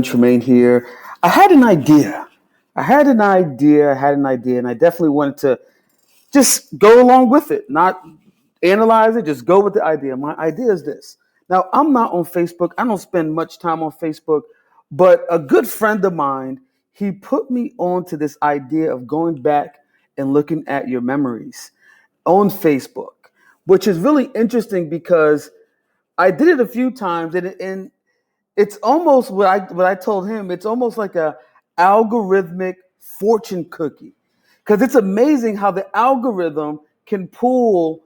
Tremayne here. I had an idea. And I definitely wanted to just go along with it, not analyze it, just go with the idea. My idea is this. Now, I'm not on Facebook. I don't spend much time on Facebook, but a good friend of mine, he put me on to this idea of going back and looking at your memories on Facebook, which is really interesting because I did it a few times and it's almost what I told him. It's almost like a algorithmic fortune cookie, because it's amazing how the algorithm can pull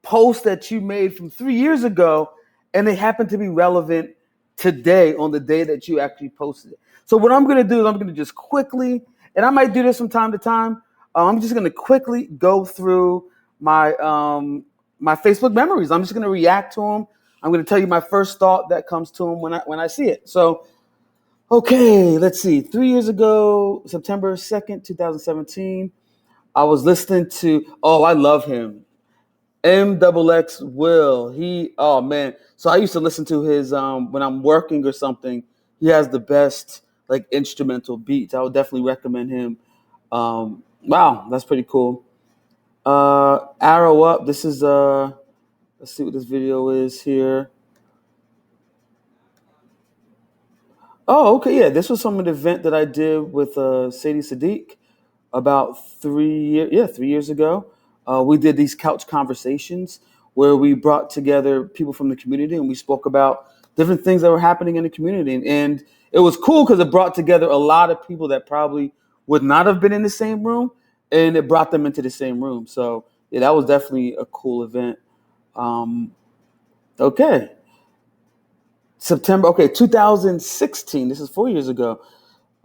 posts that you made from 3 years ago, and they happen to be relevant today on the day that you actually posted it. So what I'm going to do is I'm going to just quickly, and I might do this from time to time. I'm just going to quickly go through my Facebook memories. I'm just going to react to them. I'm going to tell you my first thought that comes to them when I see it. So, okay, let's see. 3 years ago, September 2nd, 2017, I was listening to, I love him, MXX Will. Oh man. So I used to listen to his, when I'm working or something, he has the best like instrumental beats. I would definitely recommend him. Wow, that's pretty cool. Arrow Up. This is, let's see what this video is here. Oh, okay, yeah. This was from an event that I did with Sadie Sadiq about 3 years ago. We did these couch conversations where we brought together people from the community and we spoke about different things that were happening in the community. And it was cool because it brought together a lot of people that probably would not have been in the same room, and it brought them into the same room. So yeah, that was definitely a cool event. Okay. September, 2016. This is 4 years ago.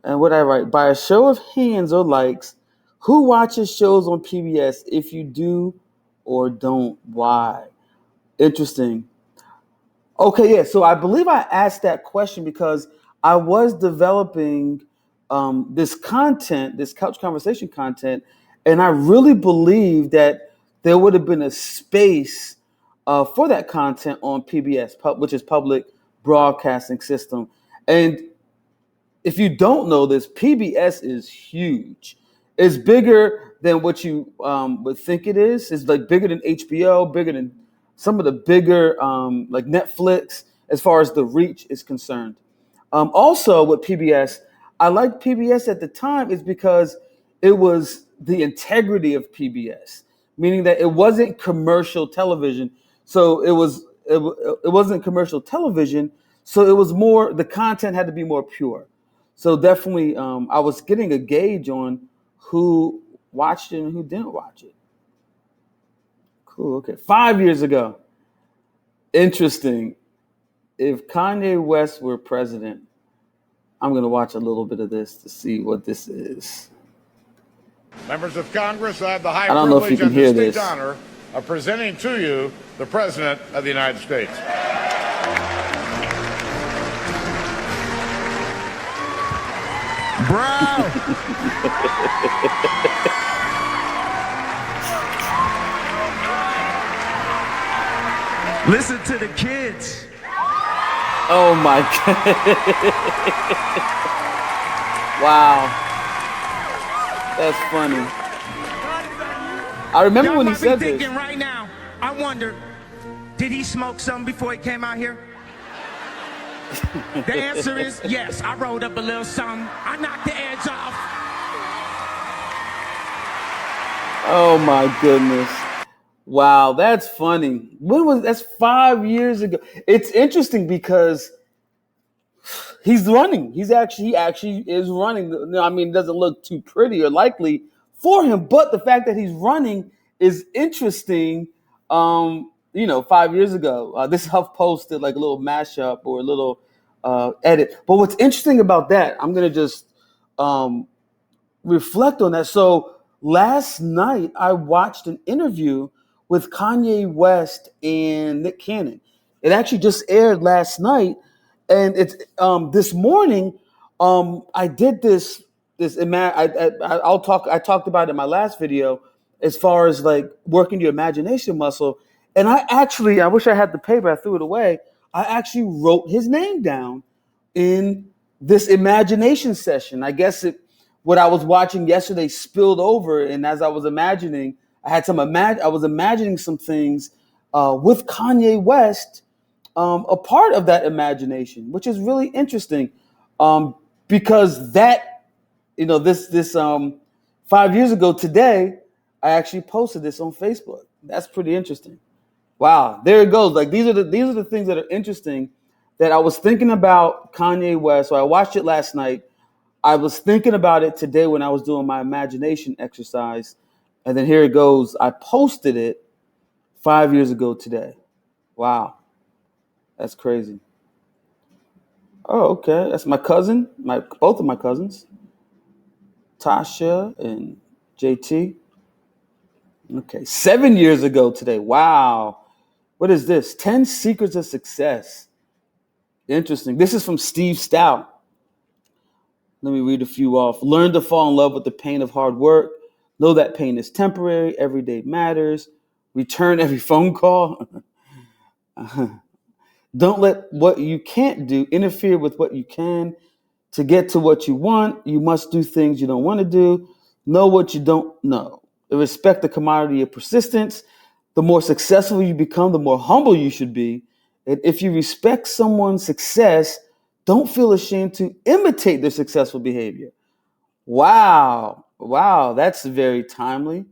And what I write, by a show of hands or likes, who watches shows on PBS? If you do or don't, why? Interesting. Okay, yeah. So I believe I asked that question because I was developing this content, this couch conversation content, and I really believe that there would have been a space for that content on PBS, which is Public Broadcasting System. And if you don't know this, PBS is huge. It's bigger than what you would think it is. It's like bigger than HBO, bigger than some of the bigger like Netflix as far as the reach is concerned. Also with PBS, I liked PBS at the time is because it was the integrity of PBS, meaning that it wasn't commercial television. So it wasn't commercial television. So it was more, the content had to be more pure. So definitely, I was getting a gauge on who watched it and who didn't watch it. Cool. Okay. 5 years ago. Interesting. If Kanye West were president, I'm going to watch a little bit of this to see what this is. Members of Congress, I have the high I don't know if you privilege can and hear distinct this. honor of presenting to you the President of the United States. Bro! Listen to the kids. Oh my God. Wow. That's funny. I remember Y'all when he might said be this. thinking right now, I wonder, did he smoke something before he came out here? The answer is yes. I rolled up a little something. I knocked the edge off. Oh my goodness. Wow, that's funny. That's 5 years ago. It's interesting because he's running. He actually is running. I mean, it doesn't look too pretty or likely for him, but the fact that he's running is interesting. 5 years ago, this Huff posted like a little mashup or a little edit. But what's interesting about that, I'm gonna just reflect on that. So last night I watched an interview with Kanye West and Nick Cannon. It actually just aired last night, and it's this morning. I did this. I talked about it in my last video as far as like working your imagination muscle. And I wish I had the paper. I threw it away. I actually wrote his name down in this imagination session. I guess what I was watching yesterday spilled over, and as I was imagining, I was imagining some things with Kanye West, a part of that imagination, which is really interesting, because this 5 years ago today, I actually posted this on Facebook. That's pretty interesting. Wow, there it goes. Like these are the things that are interesting that I was thinking about Kanye West. So I watched it last night. I was thinking about it today when I was doing my imagination exercise. And then here it goes. I posted it 5 years ago today. Wow, that's crazy. Oh, okay. That's my cousin, both of my cousins, Tasha and JT. Okay, 7 years ago today. Wow. What is this? 10 Secrets of Success. Interesting. This is from Steve Stout. Let me read a few off. Learn to fall in love with the pain of hard work. Know that pain is temporary. Every day matters. Return every phone call. Don't let what you can't do interfere with what you can. To get to what you want, you must do things you don't want to do. Know what you don't know. Respect the commodity of persistence. The more successful you become, the more humble you should be. And if you respect someone's success, don't feel ashamed to imitate their successful behavior. Wow. Wow. That's very timely.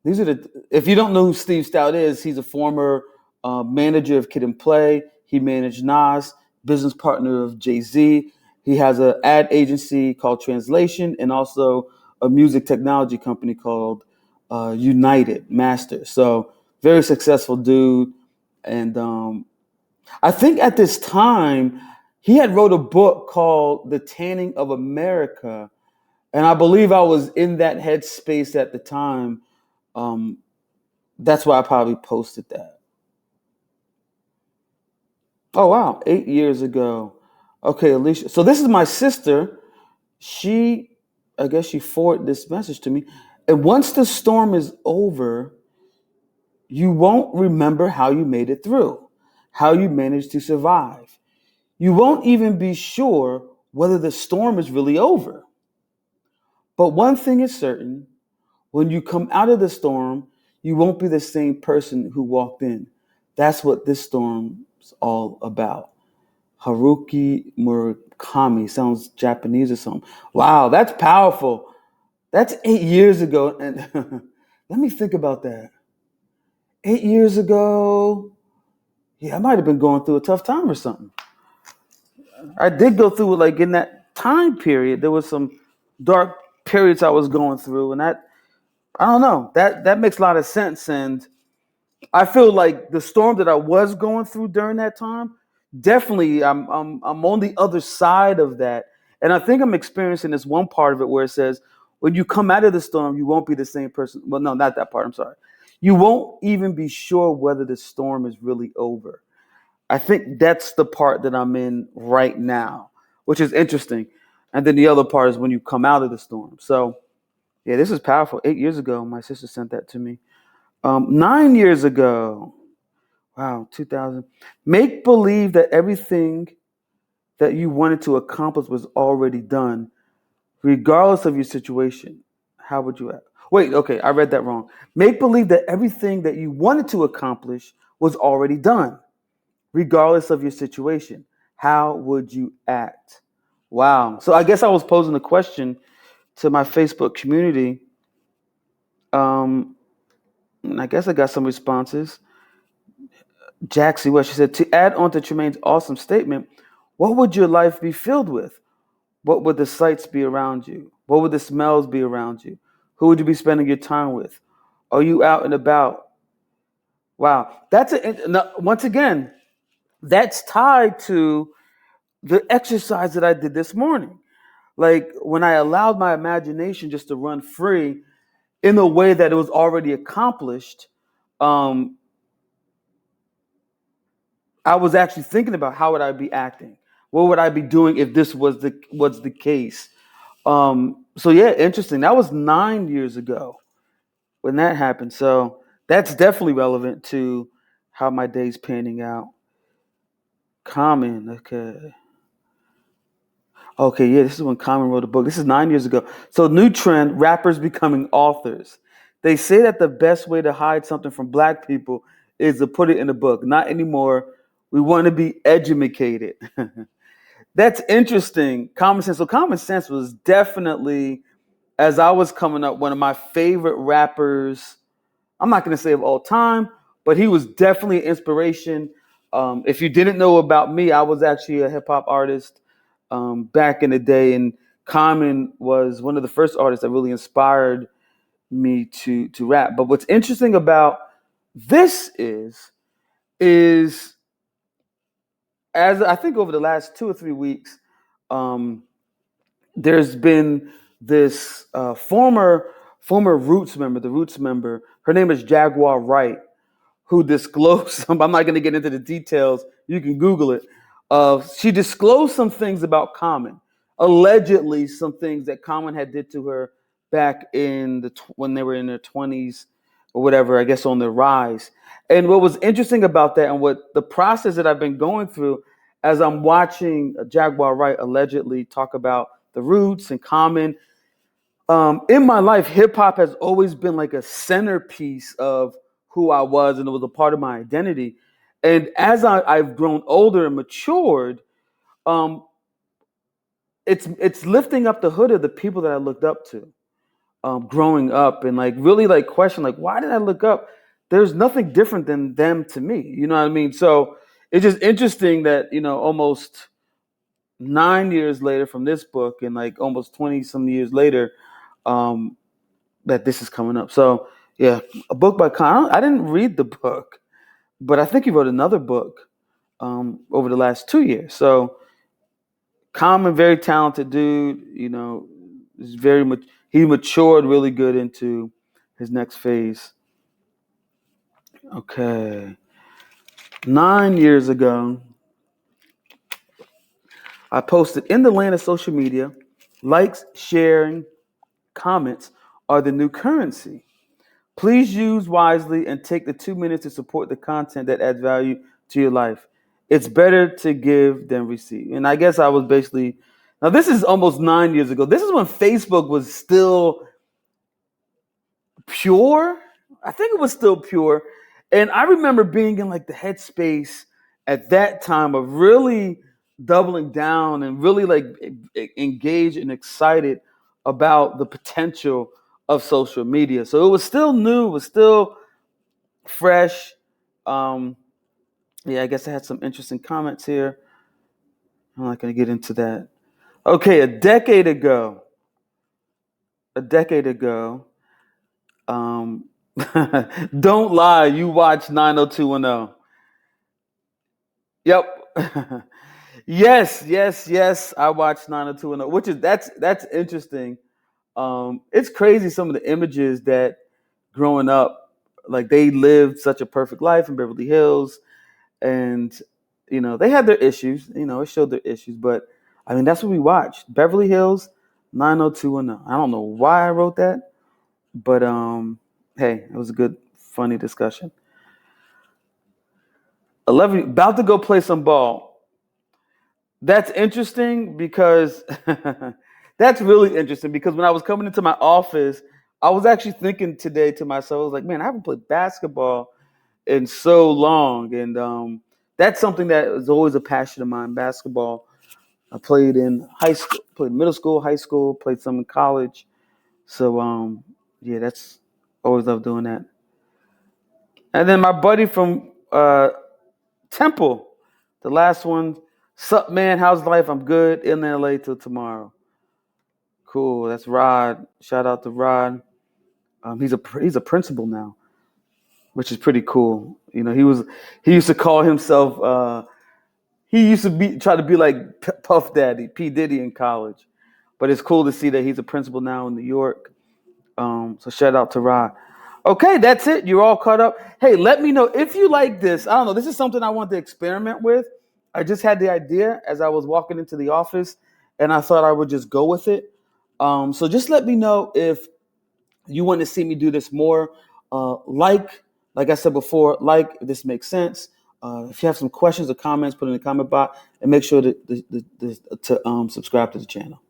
If you don't know who Steve Stout is, he's a former manager of Kid and Play. He managed Nas, business partner of Jay-Z. He has an ad agency called Translation and also a music technology company called United Master. So very successful dude. And I think at this time, he had wrote a book called The Tanning of America. And I believe I was in that headspace at the time. That's why I probably posted that. Oh, wow. 8 years ago. Okay, Alicia. So this is my sister. I guess she forwarded this message to me. And once the storm is over, you won't remember how you made it through, how you managed to survive. You won't even be sure whether the storm is really over. But one thing is certain, when you come out of the storm, you won't be the same person who walked in. That's what this storm's all about. Haruki Murakami. Sounds Japanese or something. Wow, that's powerful. That's 8 years ago. And let me think about that. 8 years ago, yeah, I might have been going through a tough time or something. I did go through it, like in that time period. There was some dark periods I was going through, and that, I don't know, that makes a lot of sense. And I feel like the storm that I was going through during that time, definitely I'm on the other side of that. And I think I'm experiencing this one part of it where it says, when you come out of the storm, you won't be the same person. Well, no, not that part. I'm sorry. You won't even be sure whether the storm is really over. I think that's the part that I'm in right now, which is interesting. And then the other part is when you come out of the storm. So, yeah, this is powerful. 8 years ago, my sister sent that to me. 9 years ago, wow, 2000. Make believe that everything that you wanted to accomplish was already done, regardless of your situation. How would you act? Wait, okay, I read that wrong. Make believe that everything that you wanted to accomplish was already done, regardless of your situation. How would you act? Wow. So I guess I was posing a question to my Facebook community. And I guess I got some responses. Jaxie, what she said, to add on to Tremayne's awesome statement, what would your life be filled with? What would the sights be around you? What would the smells be around you? Who would you be spending your time with? Are you out and about? Wow. Once again, that's tied to the exercise that I did this morning. Like when I allowed my imagination just to run free in a way that it was already accomplished, I was actually thinking about how would I be acting? What would I be doing if this was the case? So yeah, interesting. That was 9 years ago when that happened. So that's definitely relevant to how my day's panning out. Common, okay. Okay, yeah, this is when Common wrote a book. This is 9 years ago. So, new trend: rappers becoming authors. They say that the best way to hide something from Black people is to put it in a book. Not anymore. We want to be educated. That's interesting. Common Sense. So, Common Sense was definitely, as I was coming up, one of my favorite rappers. I'm not going to say of all time, but he was definitely an inspiration. If you didn't know about me, I was actually a hip hop artist back in the day, and Common was one of the first artists that really inspired me to rap. But what's interesting about this is as I think over the last 2 or 3 weeks, um, there's been this former Roots member, the Roots member. Her name is Jaguar Wright, who disclosed some. I'm not going to get into the details. You can Google it. She disclosed some things about Common, allegedly some things that Common had did to her back in when they were in their 20s or whatever. I guess on the rise. And what was interesting about that, and what the process that I've been going through as I'm watching Jaguar Wright allegedly talk about the Roots and Common. In my life, hip hop has always been like a centerpiece of who I was, and it was a part of my identity. And as I've grown older and matured, um, it's lifting up the hood of the people that I looked up to, growing up, and like really like question like, why did I look up? There's nothing different than them to me. You know what I mean? So it's just interesting that almost 9 years later from this book, and like almost 20 some years later, um, that this is coming up. So yeah, a book by Con. I didn't read the book, but I think he wrote another book over the last 2 years. So Common, very talented dude. Is very much he matured really good into his next phase. Okay, 9 years ago, I posted in the land of social media, likes, sharing, comments are the new currency. Please use wisely and take the 2 minutes to support the content that adds value to your life. It's better to give than receive. And I guess I was basically, now this is almost 9 years ago. This is when Facebook was still pure. I think it was still pure. And I remember being in like the headspace at that time of really doubling down and really like engaged and excited about the potential of social media. So it was still new, it was still fresh. Yeah, I guess I had some interesting comments here. I'm not going to get into that. Okay, a decade ago, um, don't lie, you watched 90210. Yep. Yes, I watched 90210, which is that's interesting. It's crazy some of the images that growing up, like they lived such a perfect life in Beverly Hills, and they had their issues. It showed their issues, but I mean that's what we watched. Beverly Hills 90210. I don't know why I wrote that, but hey, it was a good, funny discussion. 11, about to go play some ball. That's interesting because that's really interesting because when I was coming into my office, I was actually thinking today to myself, I was like, man, I haven't played basketball in so long, and that's something that is always a passion of mine. Basketball. I played in high school, played middle school, high school, played some in college. So yeah, that's always love doing that. And then my buddy from Temple, the last one. Sup, man? How's life? I'm good. In LA till tomorrow. Cool. That's Rod. Shout out to Rod. He's a principal now, which is pretty cool. He used to call himself. He used to try to be like Puff Daddy, P Diddy in college, but it's cool to see that he's a principal now in New York. So shout out to Rod. Okay, that's it. You're all caught up. Hey, let me know if you like this. I don't know. This is something I want to experiment with. I just had the idea as I was walking into the office, and I thought I would just go with it. So just let me know if you want to see me do this more. Like I said before, if this makes sense. If you have some questions or comments, put in the comment box, and make sure to subscribe to the channel.